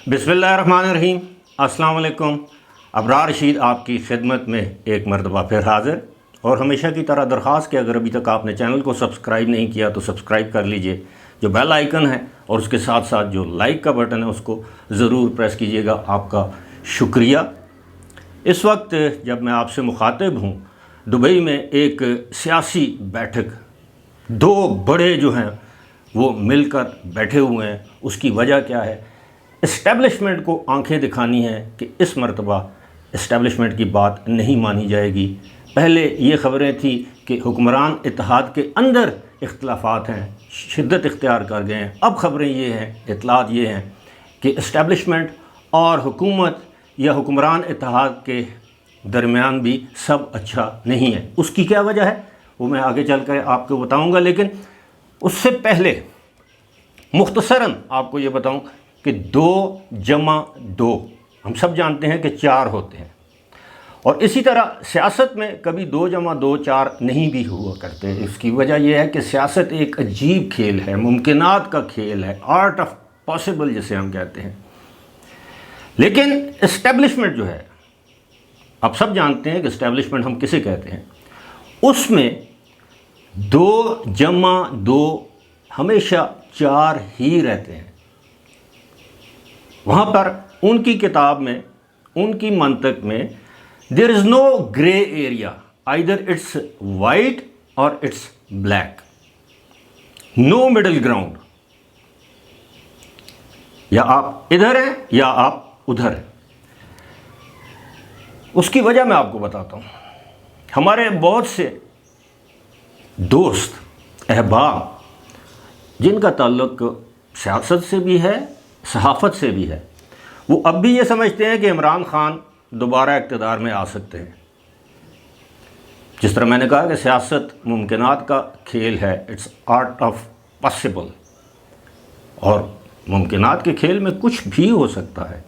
بسم اللہ الرحمن الرحیم۔ السلام علیکم۔ ابرار رشید آپ کی خدمت میں ایک مرتبہ پھر حاضر، اور ہمیشہ کی طرح درخواست کہ اگر ابھی تک آپ نے چینل کو سبسکرائب نہیں کیا تو سبسکرائب کر لیجئے، جو بیل آئیکن ہے اور اس کے ساتھ ساتھ جو لائک کا بٹن ہے اس کو ضرور پریس کیجئے گا۔ آپ کا شکریہ۔ اس وقت جب میں آپ سے مخاطب ہوں، دبئی میں ایک سیاسی بیٹھک، دو بڑے جو ہیں وہ مل کر بیٹھے ہوئے ہیں۔ اس کی وجہ کیا ہے؟ اسٹیبلشمنٹ کو آنکھیں دکھانی ہے کہ اس مرتبہ اسٹیبلشمنٹ کی بات نہیں مانی جائے گی۔ پہلے یہ خبریں تھیں کہ حکمران اتحاد کے اندر اختلافات ہیں، شدت اختیار کر گئے ہیں۔ اب خبریں یہ ہیں، اطلاعات یہ ہیں کہ اسٹیبلشمنٹ اور حکومت یا حکمران اتحاد کے درمیان بھی سب اچھا نہیں ہے۔ اس کی کیا وجہ ہے وہ میں آگے چل کر آپ کو بتاؤں گا، لیکن اس سے پہلے مختصراً آپ کو یہ بتاؤں کہ 2+2 ہم سب جانتے ہیں کہ 4 ہوتے ہیں، اور اسی طرح سیاست میں کبھی 2+2 4 نہیں بھی ہوا کرتے۔ اس کی وجہ یہ ہے کہ سیاست ایک عجیب کھیل ہے، ممکنات کا کھیل ہے، آرٹ آف پاسبل جسے ہم کہتے ہیں۔ لیکن اسٹیبلشمنٹ جو ہے، آپ سب جانتے ہیں کہ اسٹیبلشمنٹ ہم کسے کہتے ہیں، اس میں 2+2 ہمیشہ 4 ہی رہتے ہیں۔ وہاں پر ان کی کتاب میں، ان کی منطق میں there is no gray area, either it's white or it's black, no middle ground، یا آپ ادھر ہیں یا آپ ادھر ہیں۔ اس کی وجہ میں آپ کو بتاتا ہوں۔ ہمارے بہت سے دوست احباب جن کا تعلق سیاست سے بھی ہے، صحافت سے بھی ہے، وہ اب بھی یہ سمجھتے ہیں کہ عمران خان دوبارہ اقتدار میں آ سکتے ہیں۔ جس طرح میں نے کہا کہ سیاست ممکنات کا کھیل ہے، اٹس آرٹ آف پاسبل، اور ممکنات کے کھیل میں کچھ بھی ہو سکتا ہے۔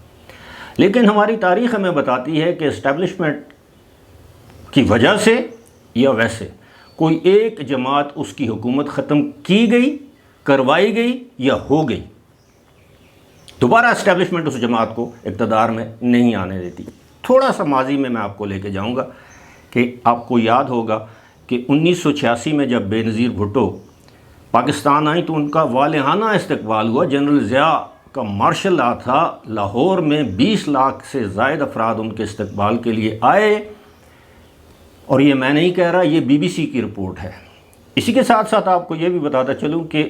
لیکن ہماری تاریخ ہمیں بتاتی ہے کہ اسٹیبلشمنٹ کی وجہ سے یا ویسے کوئی ایک جماعت اس کی حکومت ختم کی گئی، کروائی گئی یا ہو گئی، دوبارہ اسٹیبلشمنٹ اس جماعت کو اقتدار میں نہیں آنے دیتی۔ تھوڑا سا ماضی میں آپ کو لے کے جاؤں گا کہ آپ کو یاد ہوگا کہ 1986 میں جب بے نظیر بھٹو پاکستان آئیں تو ان کا والہانہ استقبال ہوا۔ جنرل ضیاء کا مارشل لا تھا، لاہور میں 20 لاکھ سے زائد افراد ان کے استقبال کے لیے آئے، اور یہ میں نہیں کہہ رہا، یہ BBC کی رپورٹ ہے۔ اسی کے ساتھ ساتھ آپ کو یہ بھی بتاتا چلوں کہ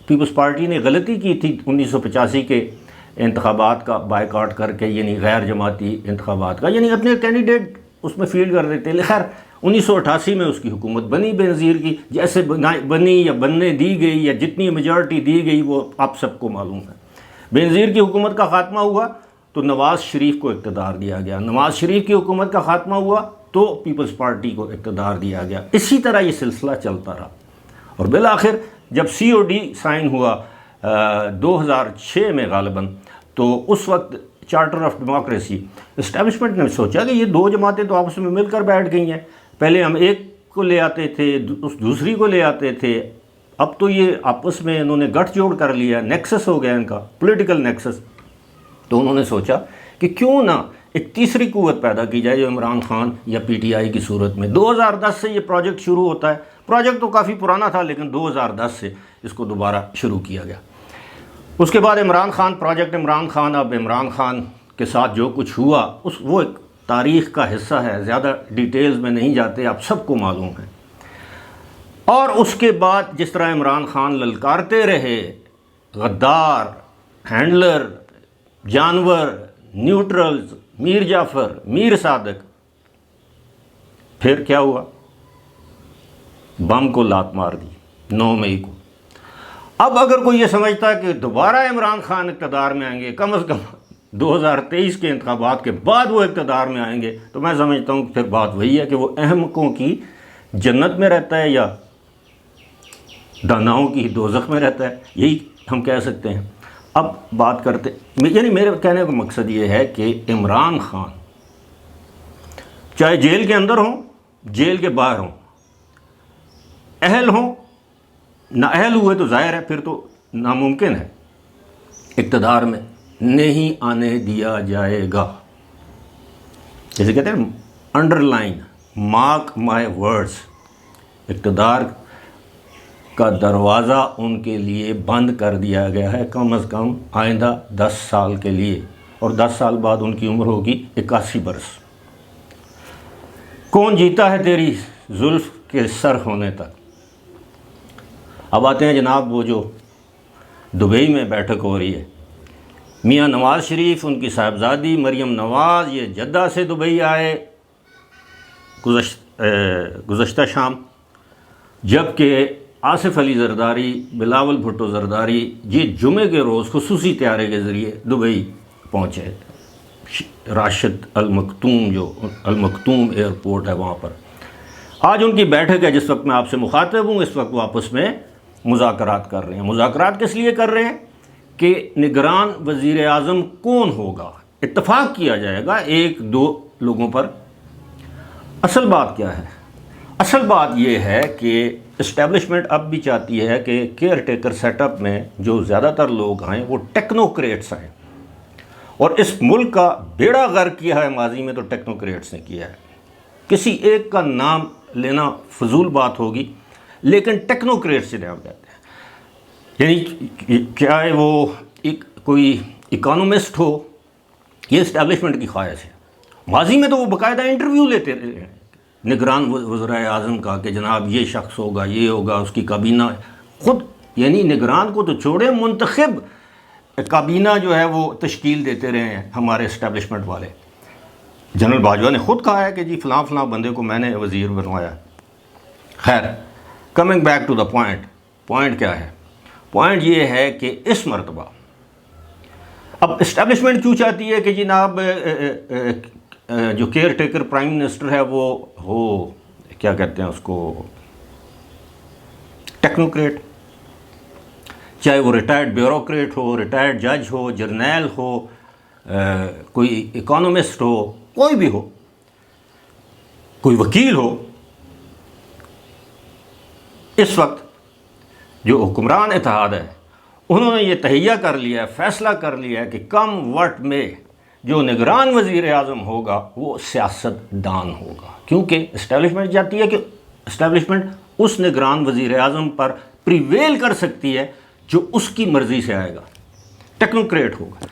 پیپلز پارٹی نے غلطی کی تھی 1985 کے انتخابات کا بائیکاٹ کر کے، یعنی غیر جماعتی انتخابات کا، یعنی اپنے کینڈیڈیٹ اس میں فیلڈ کر دیتے۔ خیر 1988 میں اس کی حکومت بنی بے نظیر کی، جیسے بنی یا بننے دی گئی یا جتنی میجارٹی دی گئی وہ آپ سب کو معلوم ہے۔ بے نظیر کی حکومت کا خاتمہ ہوا تو نواز شریف کو اقتدار دیا گیا، نواز شریف کی حکومت کا خاتمہ ہوا تو پیپلز پارٹی کو اقتدار دیا گیا۔ اسی طرح یہ سلسلہ چلتا رہا، اور بالآخر جب COD سائن ہوا 2006 میں غالباً، تو اس وقت چارٹر آف ڈیموکریسی، اسٹیبلشمنٹ نے سوچا کہ یہ 2 جماعتیں تو آپس میں مل کر بیٹھ گئی ہیں، پہلے ہم ایک کو لے آتے تھے، دوسری کو لے آتے تھے، اب تو یہ آپس میں انہوں نے گٹھ جوڑ کر لیا، نیکسس ہو گیا ان کا، پولیٹیکل نیکسس۔ تو انہوں نے سوچا کہ کیوں نہ ایک تیسری قوت پیدا کی جائے جو عمران خان یا PTI کی صورت میں۔ 2010 سے یہ پروجیکٹ شروع ہوتا ہے، پروجیکٹ تو کافی پرانا تھا لیکن 2010 سے اس کو دوبارہ شروع کیا گیا۔ اس کے بعد عمران خان، پروجیکٹ عمران خان، اب عمران خان کے ساتھ جو کچھ ہوا وہ ایک تاریخ کا حصہ ہے، زیادہ ڈیٹیلز میں نہیں جاتے، آپ سب کو معلوم ہے۔ اور اس کے بعد جس طرح عمران خان للکارتے رہے، غدار، ہینڈلر، جانور، نیوٹرلز، میر جعفر، میر صادق، پھر کیا ہوا؟ بم کو لات مار دی 9 مئی کو۔ اب اگر کوئی یہ سمجھتا ہے کہ دوبارہ عمران خان اقتدار میں آئیں گے، کم از کم 2023 کے انتخابات کے بعد وہ اقتدار میں آئیں گے، تو میں سمجھتا ہوں کہ پھر بات وہی ہے کہ وہ احمقوں کی جنت میں رہتا ہے یا داناؤں کی دوزخ میں رہتا ہے، یہی ہم کہہ سکتے ہیں۔ اب بات کرتے، یعنی میرے کہنے کا مقصد یہ ہے کہ عمران خان چاہے جیل کے اندر ہوں، جیل کے باہر ہوں، اہل ہوں، نااہل ہوئے تو ظاہر ہے پھر تو ناممکن ہے، اقتدار میں نہیں آنے دیا جائے گا. جیسے کہتے ہیں under line, mark my words, اقتدار کا دروازہ ان کے لیے بند کر دیا گیا ہے کم از کم آئندہ 10 سال کے لیے، اور 10 سال بعد ان کی عمر ہوگی 81 برس. کون جیتا ہے تیری زلف کے سر ہونے تک. اب آتے ہیں جناب وہ جو دبئی میں بیٹھک ہو رہی ہے. میاں نواز شریف، ان کی صاحبزادی مریم نواز، یہ جدہ سے دبئی آئے گزشتہ شام، جبکہ آصف علی زرداری، بلاول بھٹو زرداری یہ جمعے کے روز خصوصی طیارے کے ذریعے دبئی پہنچے. راشد المکتوم ایئرپورٹ ہے وہاں پر. آج ان کی بیٹھک ہے جس وقت میں آپ سے مخاطب ہوں. اس وقت وہ آپس میں مذاکرات کر رہے ہیں. مذاکرات کس لیے کر رہے ہیں؟ کہ نگران وزیر اعظم کون ہوگا. اتفاق کیا جائے گا 1-2 لوگوں پر. اصل بات کیا ہے؟ اصل بات یہ ہے کہ اسٹیبلشمنٹ اب بھی چاہتی ہے کہ کیئر ٹیکر سیٹ اپ میں جو زیادہ تر لوگ آئیں وہ ٹیکنوکریٹس آئیں، اور اس ملک کا بیڑا غرق کیا ہے ماضی میں تو ٹیکنوکریٹس نے کیا ہے. کسی ایک کا نام لینا فضول بات ہوگی، لیکن ٹیکنوکریٹ سے نام کہتے ہیں. یعنی چاہے وہ کوئی اکانومسٹ ہو، یہ اسٹیبلشمنٹ کی خواہش ہے. ماضی میں تو وہ باقاعدہ انٹرویو لیتے رہے ہیں نگران وزرائے اعظم کا کہ جناب یہ شخص ہوگا، یہ ہوگا، اس کی کابینہ. خود یعنی نگران کو تو چھوڑے، منتخب کابینہ جو ہے وہ تشکیل دیتے رہے ہیں ہمارے اسٹیبلشمنٹ والے. جنرل باجوہ نے خود کہا ہے کہ جی فلاں فلاں بندے کو میں نے وزیر بنوایا. خیر، coming back to the point کیا ہے؟ پوائنٹ یہ ہے کہ اس مرتبہ اب اسٹیبلشمنٹ کیوں چاہتی ہے کہ جناب جو کیئر ٹیکر پرائم منسٹر ہے وہ ہو، کیا کہتے ہیں اس کو، ٹیکنوکریٹ. چاہے وہ ریٹائرڈ بیوروکریٹ ہو، ریٹائرڈ جج ہو، جرنیل ہو، کوئی اکانومسٹ ہو، کوئی بھی ہو، کوئی وکیل ہو. اس وقت جو حکمران اتحاد ہے انہوں نے یہ تہیہ کر لیا ہے، فیصلہ کر لیا ہے کہ کم وقت میں جو نگران وزیر اعظم ہوگا وہ سیاست دان ہوگا. کیونکہ اسٹیبلشمنٹ چاہتی ہے کہ اسٹیبلشمنٹ اس نگران وزیر اعظم پر پریویل کر سکتی ہے جو اس کی مرضی سے آئے گا، ٹیکنوکریٹ ہوگا.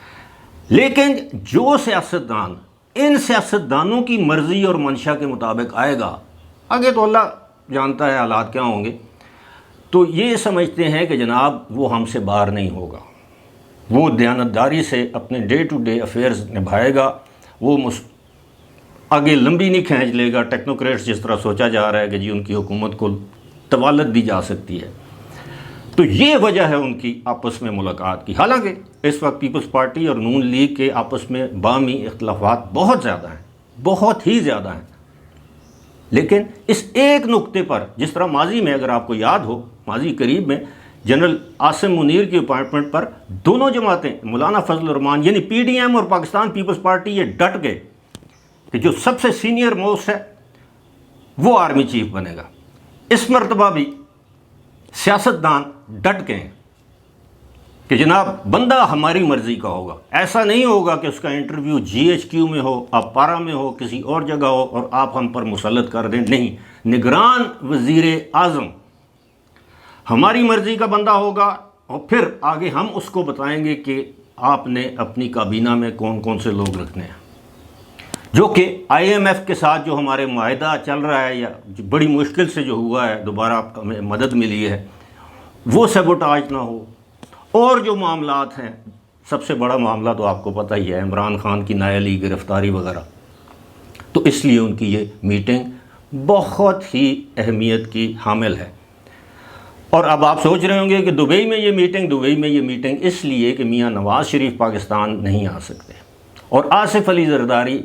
لیکن جو سیاستدان ان سیاستدانوں کی مرضی اور منشا کے مطابق آئے گا، آگے تو اللہ جانتا ہے حالات کیا ہوں گے، تو یہ سمجھتے ہیں کہ جناب وہ ہم سے باہر نہیں ہوگا، وہ دیانتداری سے اپنے ڈے ٹو ڈے افیئرز نبھائے گا، وہ آگے لمبی نہیں کھینچ لے گا. ٹیکنوکریٹس جس طرح سوچا جا رہا ہے کہ جی ان کی حکومت کو طوالت دی جا سکتی ہے. تو یہ وجہ ہے ان کی آپس میں ملاقات کی. حالانکہ اس وقت پیپلز پارٹی اور نون لیگ کے آپس میں باہمی اختلافات بہت زیادہ ہیں، بہت ہی زیادہ ہیں. لیکن اس ایک نقطے پر، جس طرح ماضی میں اگر آپ کو یاد ہو، ماضی قریب میں جنرل عاصم منیر کی اپائنٹمنٹ پر دونوں جماعتیں، مولانا فضل الرحمان یعنی پی ڈی ایم اور پاکستان پیپلز پارٹی، یہ ڈٹ گئے کہ جو سب سے سینئر موسٹ ہے وہ آرمی چیف بنے گا. اس مرتبہ بھی سیاستدان ڈٹ گئے کہ جناب بندہ ہماری مرضی کا ہوگا. ایسا نہیں ہوگا کہ اس کا انٹرویو GHQ میں ہو، اپارا میں ہو، کسی اور جگہ ہو اور آپ ہم پر مسلط کر دیں. نہیں، نگران وزیر اعظم ہماری مرضی کا بندہ ہوگا، اور پھر آگے ہم اس کو بتائیں گے کہ آپ نے اپنی کابینہ میں کون کون سے لوگ رکھنے ہیں. جو کہ IMF کے ساتھ جو ہمارے معاہدہ چل رہا ہے، یا بڑی مشکل سے جو ہوا ہے، دوبارہ ہمیں مدد ملی ہے، وہ سیبوٹاج نہ ہو. اور جو معاملات ہیں، سب سے بڑا معاملہ تو آپ کو پتہ ہی ہے، عمران خان کی نااہلی گرفتاری وغیرہ. تو اس لیے ان کی یہ میٹنگ بہت ہی اہمیت کی حامل ہے. اور اب آپ سوچ رہے ہوں گے کہ دبئی میں یہ میٹنگ اس لیے کہ میاں نواز شریف پاکستان نہیں آ سکتے، اور آصف علی زرداری،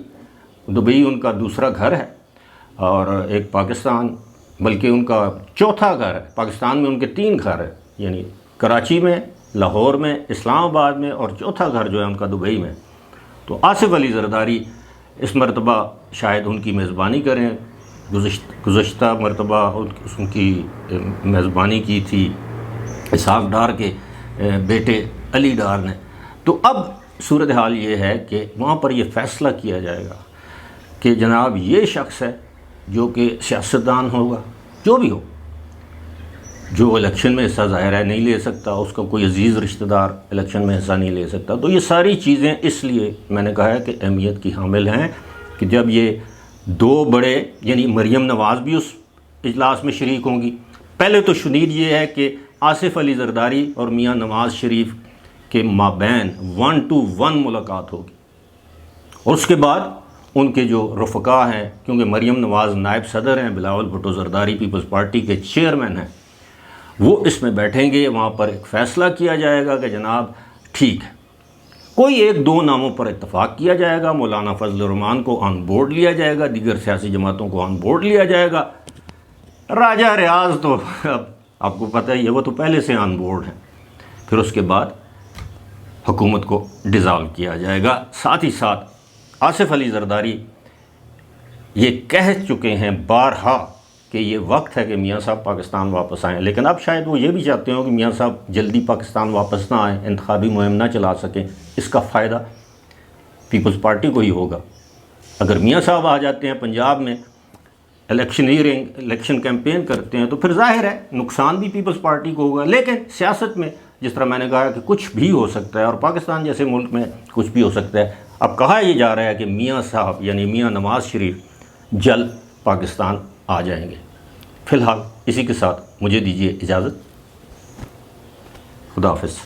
دبئی ان کا دوسرا گھر ہے، اور ایک پاکستان، بلکہ ان کا چوتھا گھر ہے. پاکستان میں ان کے 3 گھر ہیں، یعنی کراچی میں، لاہور میں، اسلام آباد میں، اور چوتھا گھر جو ہے ان کا دبئی میں. تو آصف علی زرداری اس مرتبہ شاید ان کی میزبانی کریں. گزشتہ مرتبہ ان کی میزبانی کی تھی اسحاق ڈار کے بیٹے علی ڈار نے. تو اب صورتحال یہ ہے کہ وہاں پر یہ فیصلہ کیا جائے گا کہ جناب یہ شخص ہے جو کہ سیاستدان ہوگا، جو بھی ہو، جو الیکشن میں حصہ ظاہر ہے نہیں لے سکتا، اس کا کوئی عزیز رشتہ دار الیکشن میں حصہ نہیں لے سکتا. تو یہ ساری چیزیں اس لیے میں نے کہا ہے کہ اہمیت کی حامل ہیں کہ جب یہ دو بڑے یعنی مریم نواز بھی اس اجلاس میں شریک ہوں گی. پہلے تو شنید یہ ہے کہ آصف علی زرداری اور میاں نواز شریف کے مابین 1 to 1 ملاقات ہوگی، اور اس کے بعد ان کے جو رفقا ہیں، کیونکہ مریم نواز نائب صدر ہیں، بلاول بھٹو زرداری پیپلز پارٹی کے چیئرمین ہیں، وہ اس میں بیٹھیں گے. وہاں پر ایک فیصلہ کیا جائے گا کہ جناب ٹھیک ہے، کوئی ایک دو ناموں پر اتفاق کیا جائے گا. مولانا فضل الرحمان کو آن بورڈ لیا جائے گا، دیگر سیاسی جماعتوں کو آن بورڈ لیا جائے گا. راجہ ریاض تو اب آپ کو پتہ ہی ہے، وہ تو پہلے سے آن بورڈ ہیں. پھر اس کے بعد حکومت کو ڈیزالو کیا جائے گا. ساتھ ہی ساتھ آصف علی زرداری یہ کہہ چکے ہیں بارہا کہ یہ وقت ہے کہ میاں صاحب پاکستان واپس آئیں، لیکن اب شاید وہ یہ بھی چاہتے ہوں کہ میاں صاحب جلدی پاکستان واپس نہ آئیں، انتخابی مہم نہ چلا سکیں. اس کا فائدہ پیپلز پارٹی کو ہی ہوگا. اگر میاں صاحب آ جاتے ہیں پنجاب میں، الیکشن کیمپین کرتے ہیں، تو پھر ظاہر ہے نقصان بھی پیپلز پارٹی کو ہوگا. لیکن سیاست میں جس طرح میں نے کہا کہ کچھ بھی ہو سکتا ہے، اور پاکستان جیسے ملک میں کچھ بھی ہو سکتا ہے. اب کہا یہ جا رہا ہے کہ میاں صاحب یعنی میاں نواز شریف جلد پاکستان آ جائیں گے. فی الحال اسی کے ساتھ مجھے دیجیے اجازت. خدا حافظ.